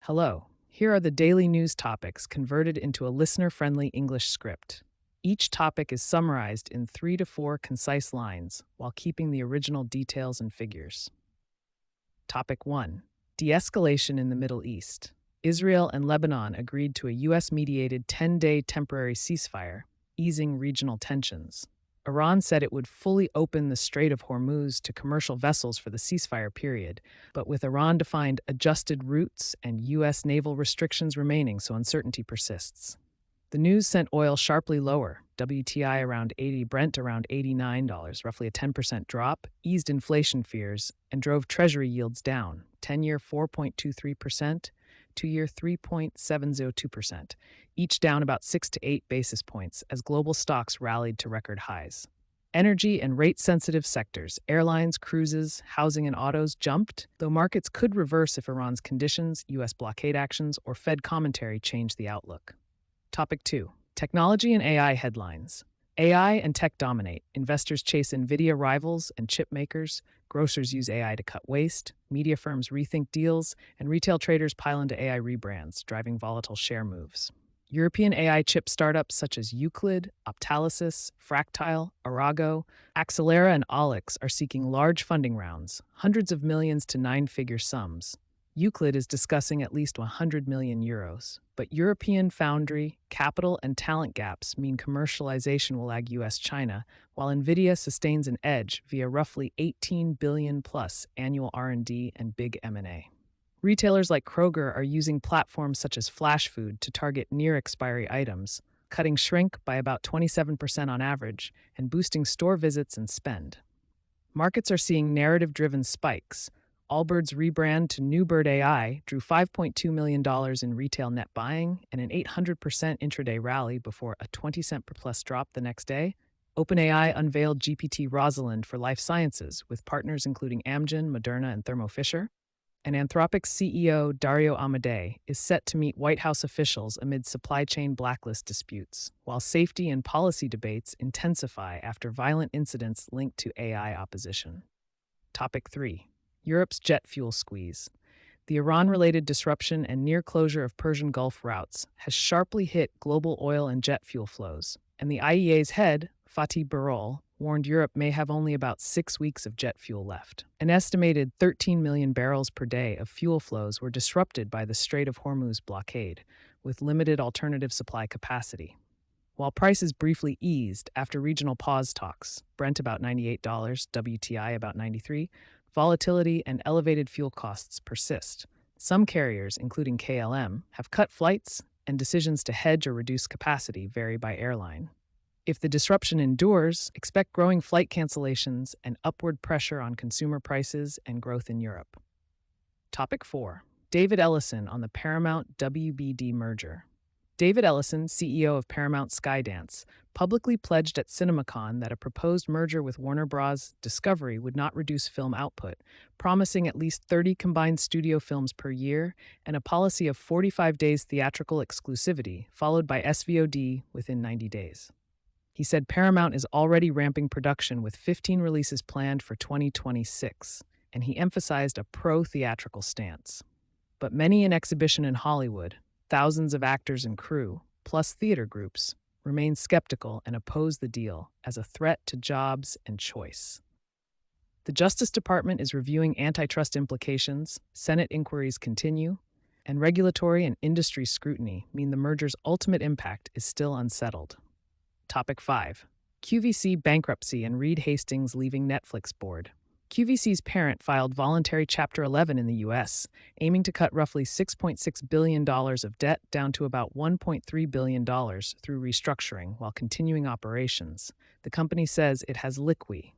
Hello, here are the daily news topics converted into a listener-friendly English script. Each topic is summarized in 3 to 4 concise lines while keeping the original details and figures. Topic 1. De-escalation in the Middle East. Israel and Lebanon agreed to a U.S.-mediated 10-day temporary ceasefire, easing regional tensions. Iran said it would fully open the Strait of Hormuz to commercial vessels for the ceasefire period, but with Iran-defined adjusted routes and U.S. naval restrictions remaining, so uncertainty persists. The news sent oil sharply lower, WTI around $80, Brent around $89, roughly a 10% drop, eased inflation fears, and drove Treasury yields down, 10-year 4.23%, 2-year 3.702%, each down about 6 to 8 basis points as global stocks rallied to record highs. Energy and rate-sensitive sectors, airlines, cruises, housing, and autos jumped, though markets could reverse if Iran's conditions, U.S. blockade actions, or Fed commentary change the outlook. Topic 2. Technology and AI headlines. AI and tech dominate. Investors chase NVIDIA rivals and chip makers. Grocers use AI to cut waste. Media firms rethink deals. And retail traders pile into AI rebrands, driving volatile share moves. European AI chip startups such as Euclid, Optalysis, Fractile, Arago, Axelera, and Olix are seeking large funding rounds, hundreds of millions to nine-figure sums. Euclid is discussing at least 100 million euros, but European foundry, capital, and talent gaps mean commercialization will lag US-China, while NVIDIA sustains an edge via roughly $18 billion plus annual R&D and big M&A. Retailers like Kroger are using platforms such as Flash Food to target near-expiry items, cutting shrink by about 27% on average and boosting store visits and spend. Markets are seeing narrative-driven spikes. Allbirds' rebrand to New Bird AI drew $5.2 million in retail net buying and an 800% intraday rally before a 20-cent per plus drop the next day. OpenAI unveiled GPT Rosalind for life sciences with partners including Amgen, Moderna, and Thermo Fisher. And Anthropic's CEO Dario Amodei is set to meet White House officials amid supply chain blacklist disputes, while safety and policy debates intensify after violent incidents linked to AI opposition. Topic 3. Europe's jet fuel squeeze. The Iran-related disruption and near closure of Persian Gulf routes has sharply hit global oil and jet fuel flows, and the IEA's head, Fatih Birol, warned Europe may have only about 6 weeks of jet fuel left. An estimated 13 million barrels per day of fuel flows were disrupted by the Strait of Hormuz blockade, with limited alternative supply capacity. While prices briefly eased after regional pause talks, Brent about $98, WTI about $93, volatility and elevated fuel costs persist. Some carriers, including KLM, have cut flights, and decisions to hedge or reduce capacity vary by airline. If the disruption endures, expect growing flight cancellations and upward pressure on consumer prices and growth in Europe. Topic 4. David Ellison on the Paramount-WBD merger. David Ellison, CEO of Paramount Skydance, publicly pledged at CinemaCon that a proposed merger with Warner Bros. Discovery would not reduce film output, promising at least 30 combined studio films per year and a policy of 45 days theatrical exclusivity, followed by SVOD within 90 days. He said Paramount is already ramping production with 15 releases planned for 2026, and he emphasized a pro-theatrical stance. But many in exhibition in Hollywood, thousands of actors and crew, plus theater groups, remain skeptical and oppose the deal as a threat to jobs and choice. The Justice Department is reviewing antitrust implications, Senate inquiries continue, and regulatory and industry scrutiny mean the merger's ultimate impact is still unsettled. Topic 5. QVC bankruptcy and Reed Hastings leaving Netflix board. QVC's parent filed voluntary Chapter 11 in the U.S., aiming to cut roughly $6.6 billion of debt down to about $1.3 billion through restructuring while continuing operations. The company says it has liquidity,